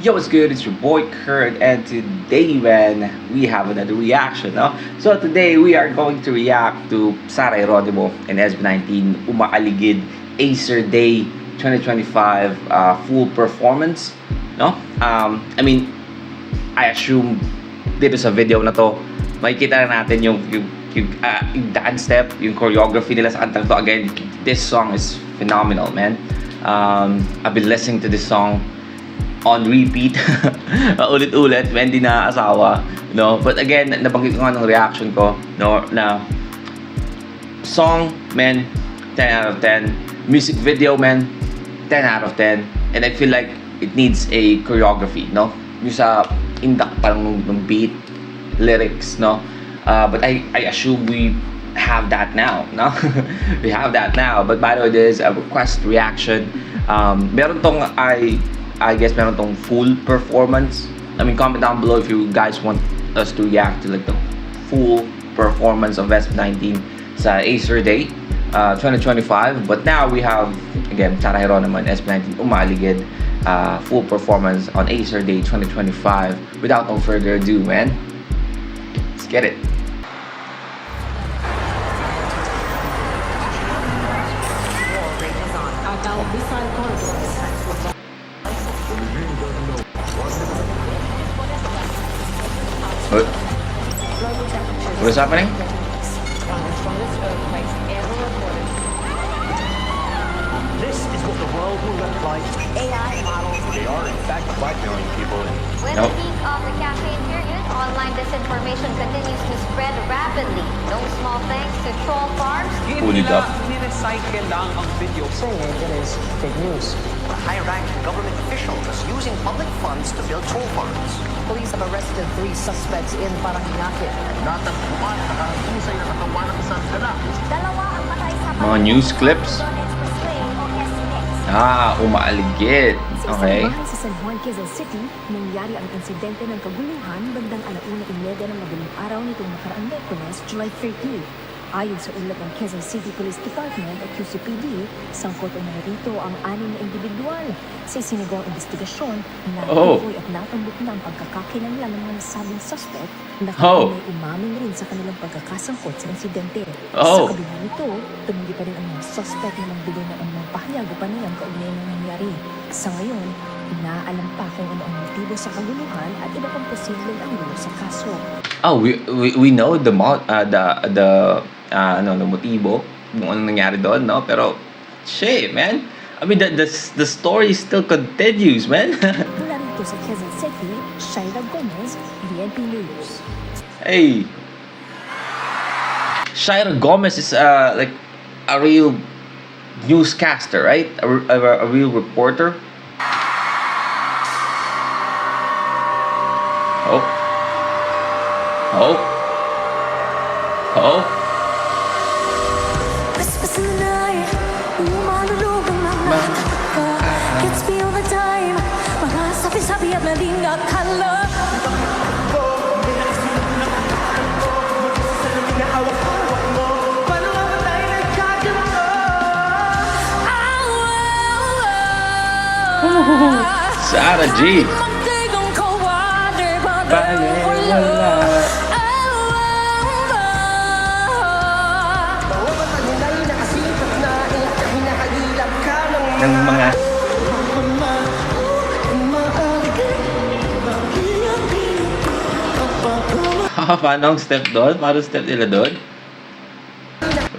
Yo, what's good? It's your boy Kurt, and today, man, we have another reaction, no? So today, we are going to react to Sara Geronimo and SB19 Umaaligid Acer Day 2025 full performance, no? I assume dito sa video na to, makikita na natin yung dance step, yung choreography nila sa kantang to. Again, this song is phenomenal, man. I've been listening to this song on repeat ulit-ulit, hindi na asawa, no? But again, nabanggit ko nga ng reaction ko, no, na song, man, 10 out of 10. Music video, man, 10 out of 10. And I feel like it needs a choreography, no? Yung sa indak parang ng beat, lyrics, no? But I assume we have that now, no? We have that now. But by the way, there's a request reaction. Meron tong I guess meron tong full performance. I mean, comment down below if you guys want us to react to like the full performance of SP19 sa Acer Day 2025. But now we have, again, Sara Geronimo and SP19 Umaaligid full performance on Acer Day 2025. Without no further ado, man, let's get it. What is happening? This is what the world will look like. AI models. They are, in fact, blackmailing people. With Nope. the peak of the campaign period, online disinformation continues to spread rapidly. No small thanks to troll farms. Pull it up. Nirecycle lang ang video. Saying it is fake news. A high-ranked government official is using public funds to build troll farms. Police have arrested 3 suspects in Paranaque. Dalawa ang patay sa Mga news clips. Expressway o SX. Umaaligid. Okay. Sa bahay sa San Juan, Quezon City, nangyari ang insidente ng kaguluhan bandang 1:30 ng madaling araw nitong nakaraang Miyerkules, July 30. Ayon sa ulat ng Quezon City Police Department o QCPD, sangkot o narito ang 6 na individual. Sa isinagawang investigasyon, natukoy at natambok na ang pagkakakilanlan ng mga nasabing suspect na may umamin rin sa kanilang pagkakasangkot sa insidente. Sa kabila nito, tumuli pa rin ang mga suspect na nagbigay ng anumang pahayag o panayam kaugnay ng nangyari. Sa ngayon, inaalam pa kung ano ang motibo sa kaguluhan at iba pang posibleng angulo sa kaso. We know the motibo kung anong nangyari doon, no? Pero shit, man. I mean, the story still continues, man. Mula rito sa Quezon City, Shaira Gomez, BNP News. Hey, Shaira Gomez is like a real newscaster, right? A real reporter. Oh. Whispers in the night, umalulog ang mga ka. Gets me all the time, mga sabi-sabi at maling akala. Sara G. Magtigong kawader, Balewala. Ng mga paano ang step doon? Paano step nila doon?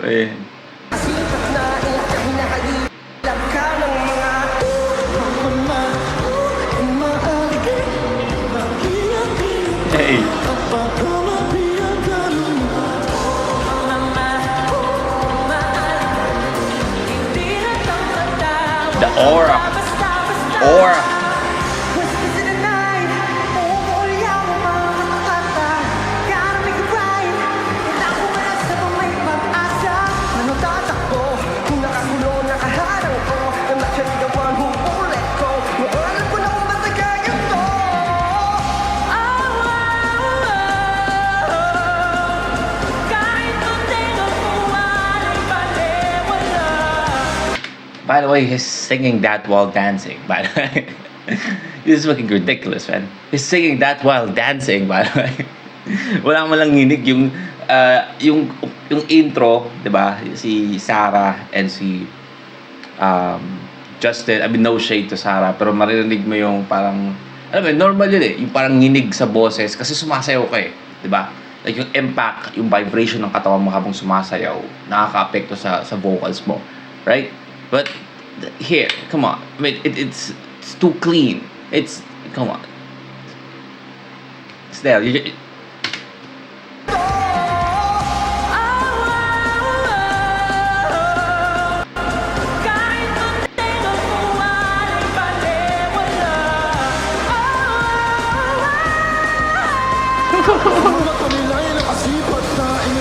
Hey. The aura. By the way, he's singing that while dancing, by the way. This is fucking ridiculous, man. He's singing that while dancing, by the way. Wala mo lang nginig yung intro, 'di ba? Si Sarah and si Justin. I mean, no shade to Sarah, pero maririnig mo yung parang, alam mo, normal yun eh. Yung parang nginig sa boses kasi sumasayaw ka eh, 'di ba? Like yung impact, yung vibration ng katawan mo habang sumasayaw, nakaka-apekto sa vocals mo, right? But here, come on. I mean, it's too clean. Come on. Still,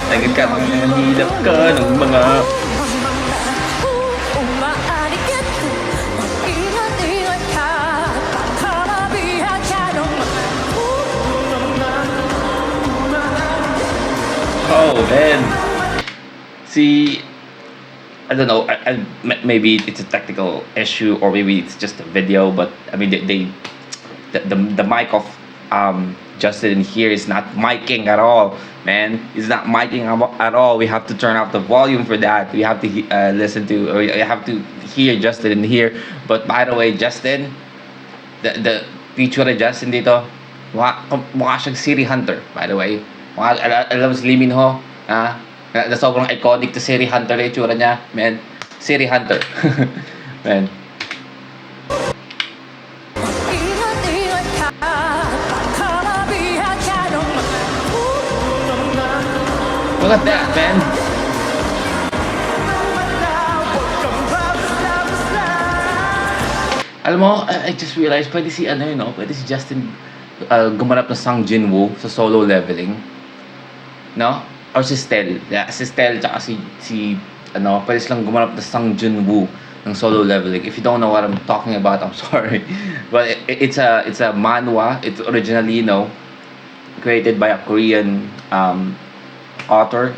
Naging ka, nangihilap ka ng mga... Oh, man. See, I don't know, maybe it's a technical issue or maybe it's just a video, but I mean, the mic of Justin here is not miking at all, man. It's not miking at all. We have to turn up the volume for that. We have to listen to, or you have to hear Justin in here. But by the way, Justin, the feature of Justin dito, mukha siyang Siri Hunter, by the way. Alam mo si Lee Min Ho, na sobrang iconic to Siri Hunter yung itsura niya, man. Siri Hunter. Man. Look at that, man. Alam mo, I just realized, pwede si Justin gumanap ng Sang Jin-woo sa solo leveling. No? Or si Stel. Yeah, si Stel tsaka pwede silang gumanap ng Sang Jin-woo ng solo leveling. If you don't know what I'm talking about, I'm sorry. But it's a manhwa. It's originally, created by a Korean author,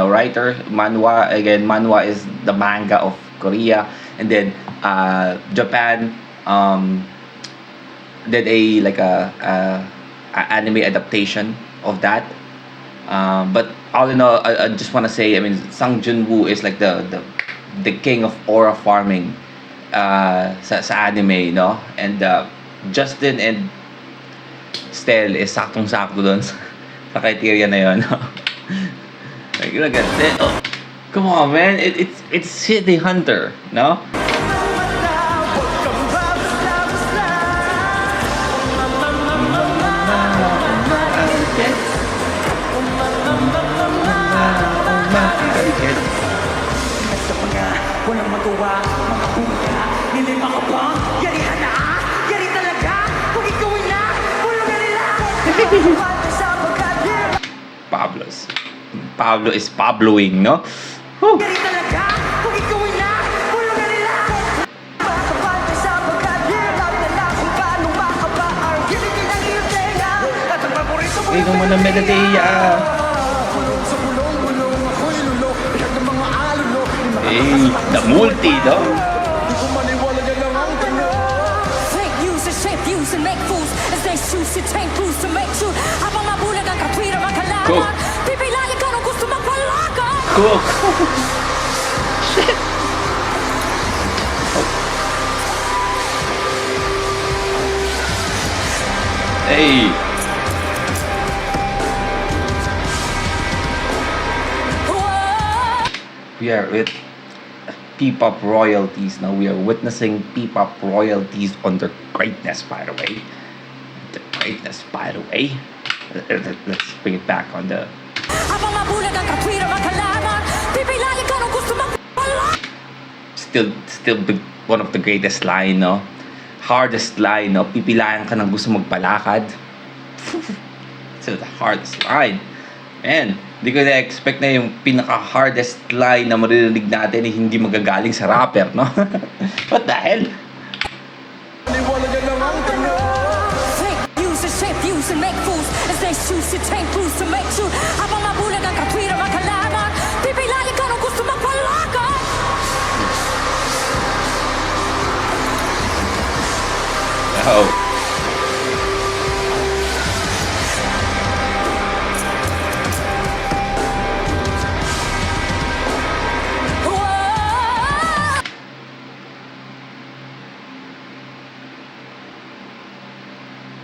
writer. Manhwa, again, manhwa is the manga of Korea, and then Japan did a anime adaptation of that. But all in all, I just want to say, I mean, Sang Jin-woo is like the king of aura farming sa anime, no? And Justin and Stel is saktong-sakto dun sa criteria na yun. Like, look at that. Oh, come on, man. It's City Hunter, no? Walang magawa, mga buya, nilima ka ba? Yarihan na! Yari talaga! Kung ikawin na, bulong na nila! Pablo is Pabloing, no? Whew. Yari talaga! Kung ikawin na, bulong na nila! Ikaw mo na Mediteya. Hey, the multi, no? Fake news and shape views and make fools as they choose to take crews to make sure habang mabulag ang katwira makalaman pipilayan ka nung gusto magpalakan. Cook. Shit. Hey. We are with P-pop royalties now. We are witnessing P-pop royalties on their greatness, by the way. The greatness, by the way. Let's bring it back on the... Still one of the greatest line, no? Hardest line, no? Pipilayan ka ng gusto magpalakad. It's the hardest line. Man, hindi ko na-expect na yung pinaka-hardest line na maririnig natin hindi magagaling sa rapper, no? What the hell? Fake news and shape views and make fools as they choose to take crews to make sure habang mabulag ang katwira makalaman pipilayan ka nung gusto magpalakan. Oh.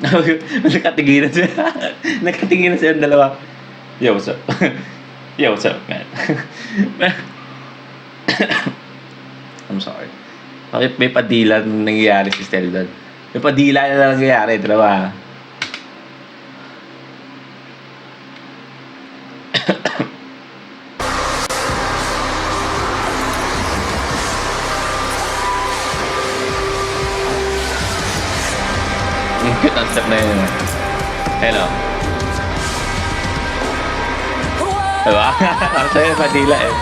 Nakatinginan sila. Nakatinginan silang dalawa. Yo, what's up? Yo, what's up, man? I'm sorry. Bakit may padila nung nangyayari si Stell doon? May padila na nangyayari, dalawa. Yung cute ang step na yun. Hello. Diba? Ang sa'yo padila eh.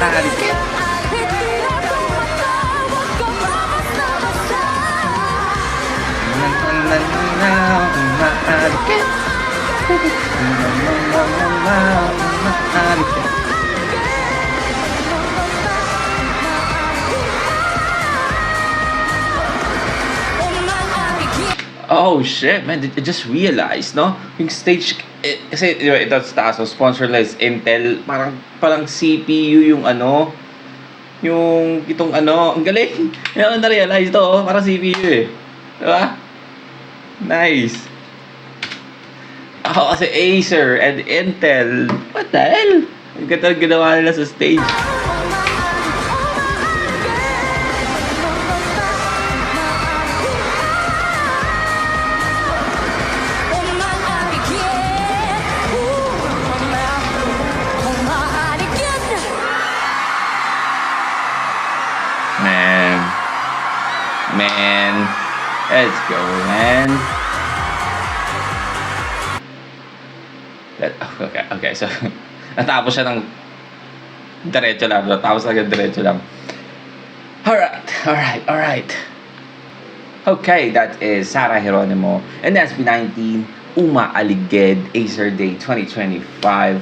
Maharikit. Maharikit. Maharikit. Oh shit, man! I just realized, no? Yung stage, kasi ito sa taas, so sponsorless Intel, parang CPU yung ano, yung itong ano, ang galing. Yan ako na-realize to, oh, parang CPU eh. Diba? Nice. Ako kasi Acer and Intel, what the hell? Ang ganda ginawa nila sa stage. Man, let's go, man. Okay, so natapos siya ng diretso lang. Natapos agad diretso lang. Alright. Okay, that is Sarah Geronimo and SB19 Uma Aliged Acer Day 2025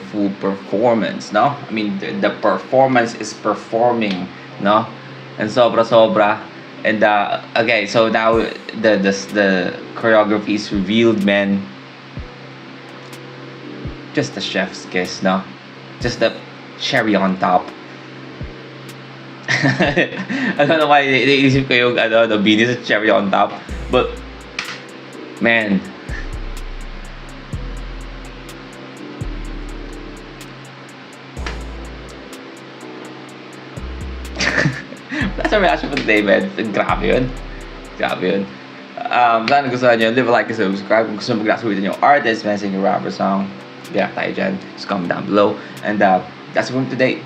full performance, no? I mean, the performance is performing, no? And sobra. And okay, so now the choreography is revealed, man. Just the chef's kiss, no? Just the cherry on top. I don't know why naisip ko yung the beanie sa cherry on top, but man. That's a reaction for today, man. Grabe yun. Sana gusto nyo, leave a like and subscribe. Kung gusto mo mag-react ulit yung artist, man, sing your rapper song, react tayo dyan. Just comment down below. And that's it from today.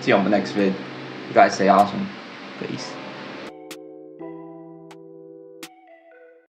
See you on the next vid. You guys stay awesome. Peace.